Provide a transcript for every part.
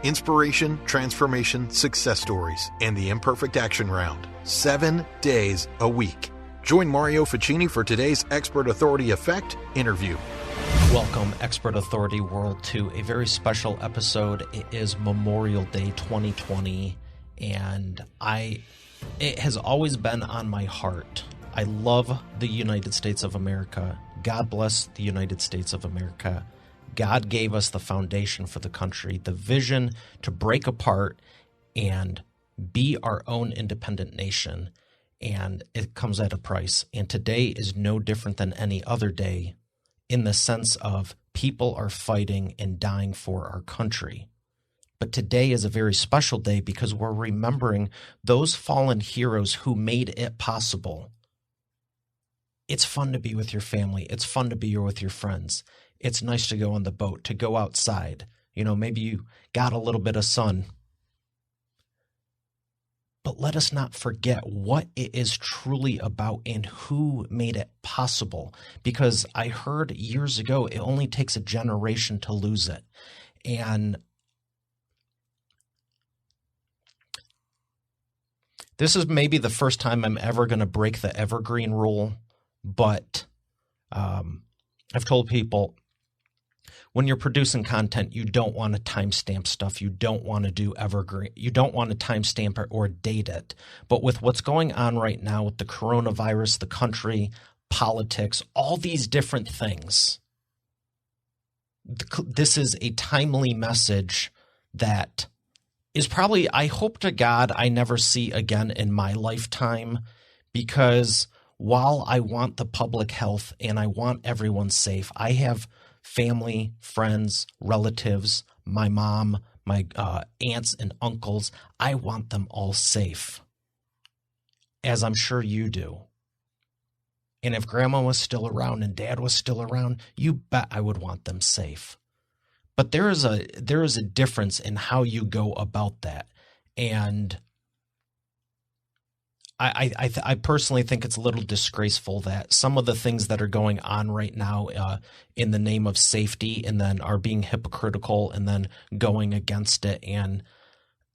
Inspiration, transformation, success stories, and the Imperfect Action Round. 7 days a week. Join Mario Ficini for today's Expert Authority Effect interview. Welcome, Expert Authority World, to a very special episode. It is Memorial Day 2020, and it has always been on my heart. I love the United States of America. God bless the United States of America. God gave us the foundation for the country, the vision to break apart and be our own independent nation. And it comes at a price. And today is no different than any other day in the sense of people are fighting and dying for our country. But today is a very special day because we're remembering those fallen heroes who made it possible. It's fun to be with your family. It's fun to be with your friends. It's nice to go on the boat, to go outside. You know, maybe you got a little bit of sun. But let us not forget what it is truly about and who made it possible. Because I heard years ago, it only takes a generation to lose it. And this is maybe the first time I'm ever going to break the evergreen rule. But I've told people, when you're producing content, you don't want to timestamp stuff. You don't want to do evergreen. You don't want to timestamp it or date it. But with what's going on right now with the coronavirus, the country, politics, all these different things, this is a timely message that is probably, I hope to God, I never see again in my lifetime, because while I want the public health and I want everyone safe, I have family, friends, relatives, my mom, my aunts and uncles. I want them all safe, as I'm sure you do. And if grandma was still around and dad was still around, you bet I would want them safe. But there is a difference in how you go about that. And I personally think it's a little disgraceful that some of the things that are going on right now in the name of safety and then are being hypocritical and then going against it. And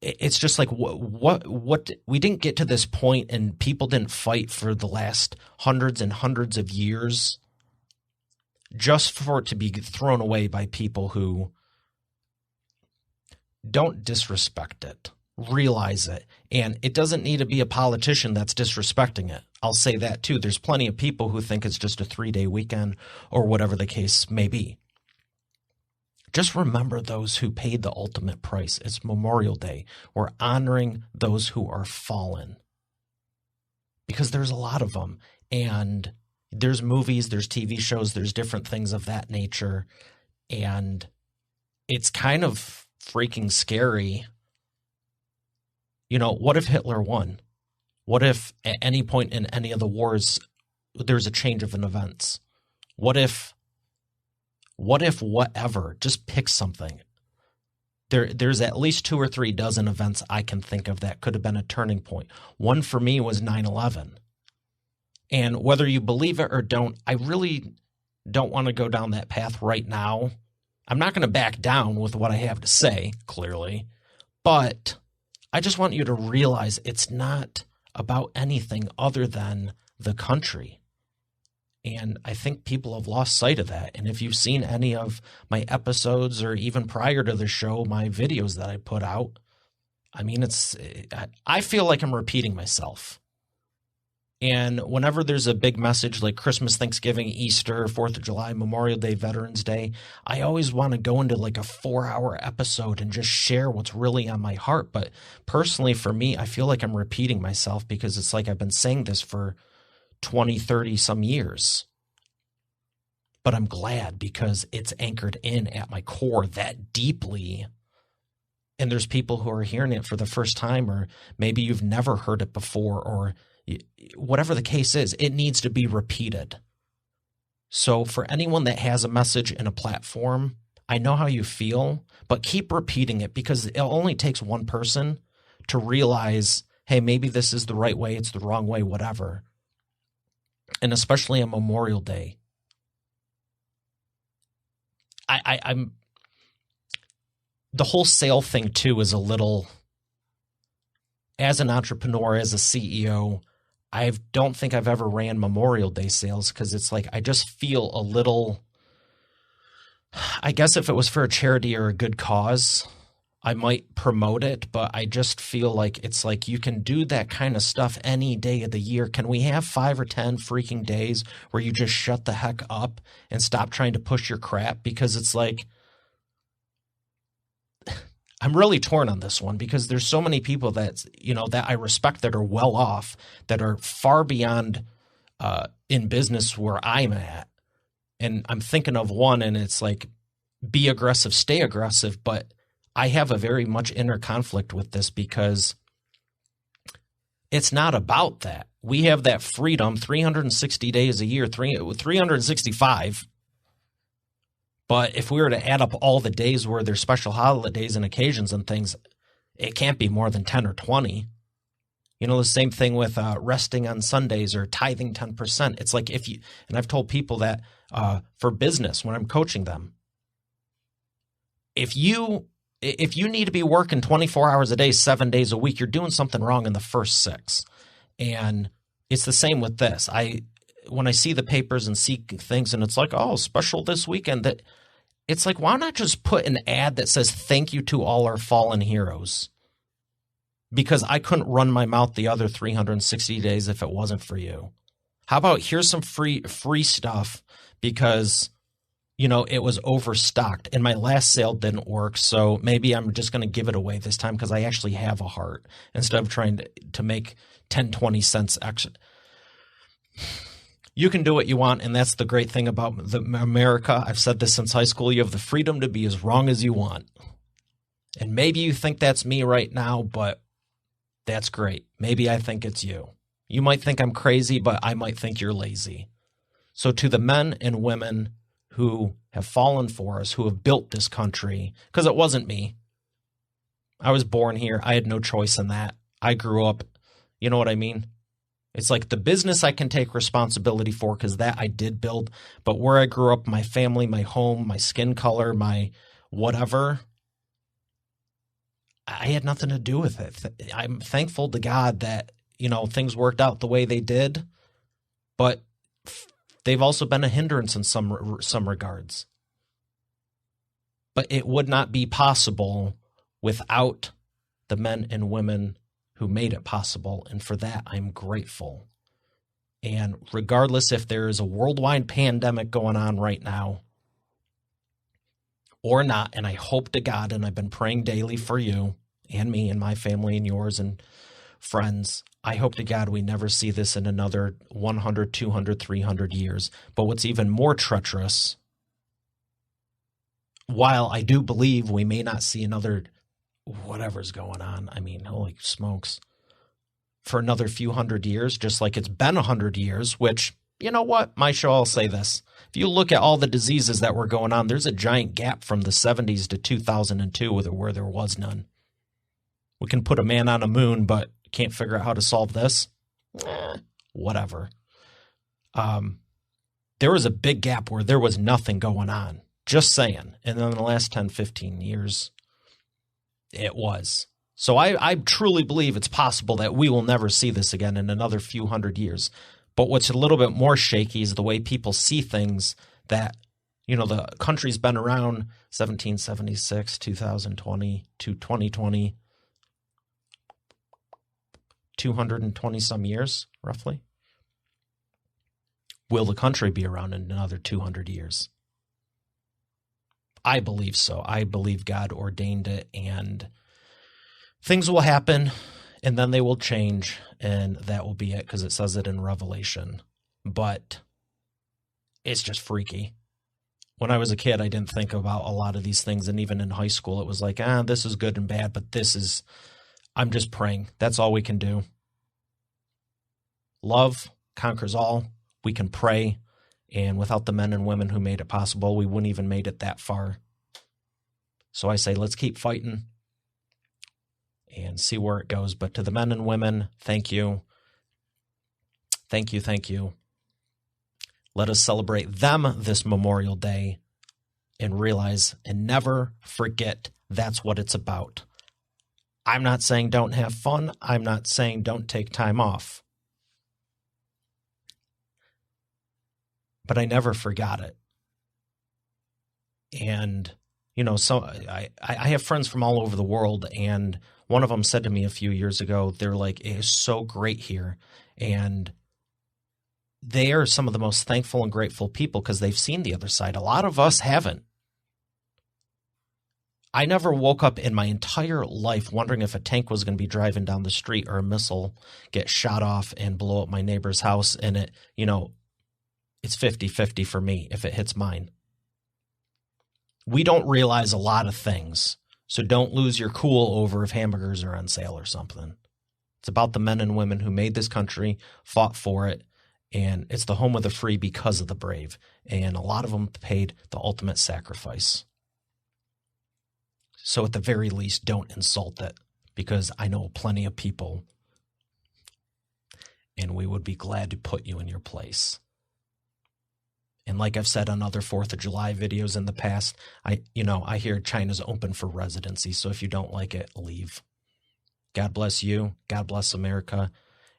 it's just like, what we didn't get to this point and people didn't fight for the last hundreds and hundreds of years just for it to be thrown away by people who don't disrespect it. Realize it. And it doesn't need to be a politician that's disrespecting it. I'll say that too. There's plenty of people who think it's just a 3-day weekend or whatever the case may be. Just remember those who paid the ultimate price. It's Memorial Day. We're honoring those who are fallen, because there's a lot of them. And there's movies, there's TV shows, there's different things of that nature. And it's kind of freaking scary. You know, what if Hitler won? What if at any point in any of the wars there's a change of events? What if whatever? Just pick something. There's at least 2 or 3 dozen events I can think of that could have been a turning point. One for me was 9/11. And whether you believe it or don't, I really don't want to go down that path right now. I'm not going to back down with what I have to say, clearly, but I just want you to realize it's not about anything other than the country. And I think people have lost sight of that. And if you've seen any of my episodes or even prior to the show, my videos that I put out, I mean, I feel like I'm repeating myself. And whenever there's a big message like Christmas, Thanksgiving, Easter, 4th of July, Memorial Day, Veterans Day, I always want to go into like a 4-hour episode and just share what's really on my heart. But personally, for me, I feel like I'm repeating myself because it's like I've been saying this for 20, 30 some years. But I'm glad because it's anchored in at my core that deeply. And there's people who are hearing it for the first time, or maybe you've never heard it before, or whatever the case is, it needs to be repeated. So for anyone that has a message and a platform, I know how you feel, but keep repeating it because it only takes one person to realize, hey, maybe this is the right way, it's the wrong way, whatever. And especially on Memorial Day. I'm the whole sale thing too is a little, as an entrepreneur, as a CEO, I don't think I've ever ran Memorial Day sales because it's like I just feel a little, I guess if it was for a charity or a good cause, I might promote it, but I just feel like it's like you can do that kind of stuff any day of the year. Can we have 5 or 10 freaking days where you just shut the heck up and stop trying to push your crap? Because it's like, I'm really torn on this one because there's so many people that, you know, that I respect that are well off, that are far beyond in business where I'm at. And I'm thinking of one, and it's like, be aggressive, stay aggressive, but I have a very much inner conflict with this because it's not about that. We have that freedom 360 days a year, 365. But if we were to add up all the days where there's special holidays and occasions and things, it can't be more than 10 or 20. You know, the same thing with resting on Sundays or tithing 10%. It's like if you, and I've told people that for business when I'm coaching them, if you need to be working 24 hours a day, 7 days a week, you're doing something wrong in the first 6. And it's the same with this. When I see the papers and see things and it's like, oh, special this weekend, that it's like, why not just put an ad that says thank you to all our fallen heroes? Because I couldn't run my mouth the other 360 days if it wasn't for you. How about here's some free stuff because, you know, it was overstocked and my last sale didn't work. So maybe I'm just going to give it away this time because I actually have a heart instead of trying to make 10, 20 cents extra. You can do what you want, and that's the great thing about America. I've said this since high school. You have the freedom to be as wrong as you want. And maybe you think that's me right now, but that's great. Maybe I think it's you. You might think I'm crazy, but I might think you're lazy. So to the men and women who have fallen for us, who have built this country, because it wasn't me. I was born here. I had no choice in that. I grew up, you know what I mean? It's like the business I can take responsibility for because that I did build. But where I grew up, my family, my home, my skin color, my whatever, I had nothing to do with it. I'm thankful to God that, you know, things worked out the way they did. But they've also been a hindrance in some regards. But it would not be possible without the men and women who made it possible, and for that I'm grateful. And regardless if there is a worldwide pandemic going on right now or not, and I hope to God, and I've been praying daily for you and me and my family and yours and friends, I hope to God we never see this in another 100, 200, 300 years. But what's even more treacherous, while I do believe we may not see another whatever's going on, I mean, holy smokes, for another few hundred years, just like it's been 100 years, which, you know what, my show, I'll say this. If you look at all the diseases that were going on, there's a giant gap from the 70s to 2002 where there was none. We can put a man on a moon, but can't figure out how to solve this. Whatever. There was a big gap where there was nothing going on. Just saying. And then in the last 10, 15 years, it was. So I truly believe it's possible that we will never see this again in another few hundred years. But what's a little bit more shaky is the way people see things that, you know, the country's been around 1776, 2020 to 2020, 220 some years, roughly. Will the country be around in another 200 years? I believe so. I believe God ordained it, and things will happen, and then they will change, and that will be it, because it says it in Revelation. But it's just freaky. When I was a kid, I didn't think about a lot of these things, and even in high school, it was like, this is good and bad, but I'm just praying. That's all we can do. Love conquers all. We can pray. And without the men and women who made it possible, we wouldn't even made it that far. So I say, let's keep fighting and see where it goes. But to the men and women, thank you. Thank you, thank you. Let us celebrate them this Memorial Day and realize and never forget That's what it's about. I'm not saying don't have fun. I'm not saying don't take time off. But I never forgot it. And, so I have friends from all over the world, and one of them said to me a few years ago, they're like, it is so great here. And they are some of the most thankful and grateful people because they've seen the other side. A lot of us haven't. I never woke up in my entire life wondering if a tank was going to be driving down the street or a missile get shot off and blow up my neighbor's house. And it, it's 50-50 for me if it hits mine. We don't realize a lot of things, so don't lose your cool over if hamburgers are on sale or something. It's about the men and women who made this country, fought for it, and it's the home of the free because of the brave. And a lot of them paid the ultimate sacrifice. So at the very least, don't insult it, because I know plenty of people, and we would be glad to put you in your place. And like I've said on other 4th of July videos in the past, I hear China's open for residency. So if you don't like it, leave. God bless you. God bless America.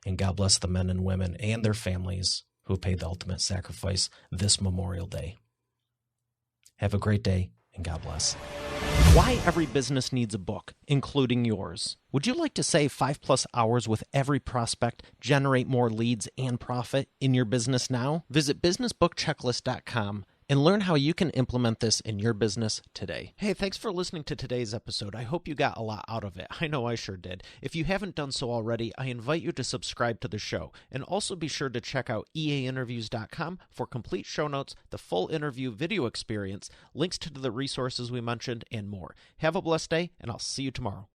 And God bless the men and women and their families who paid the ultimate sacrifice this Memorial Day. Have a great day, and God bless. Why every business needs a book, including yours. Would you like to save 5+ hours with every prospect, generate more leads, and profit in your business now? Visit businessbookchecklist.com and learn how you can implement this in your business today. Hey, thanks for listening to today's episode. I hope you got a lot out of it. I know I sure did. If you haven't done so already, I invite you to subscribe to the show. And also be sure to check out eainterviews.com for complete show notes, the full interview video experience, links to the resources we mentioned, and more. Have a blessed day, and I'll see you tomorrow.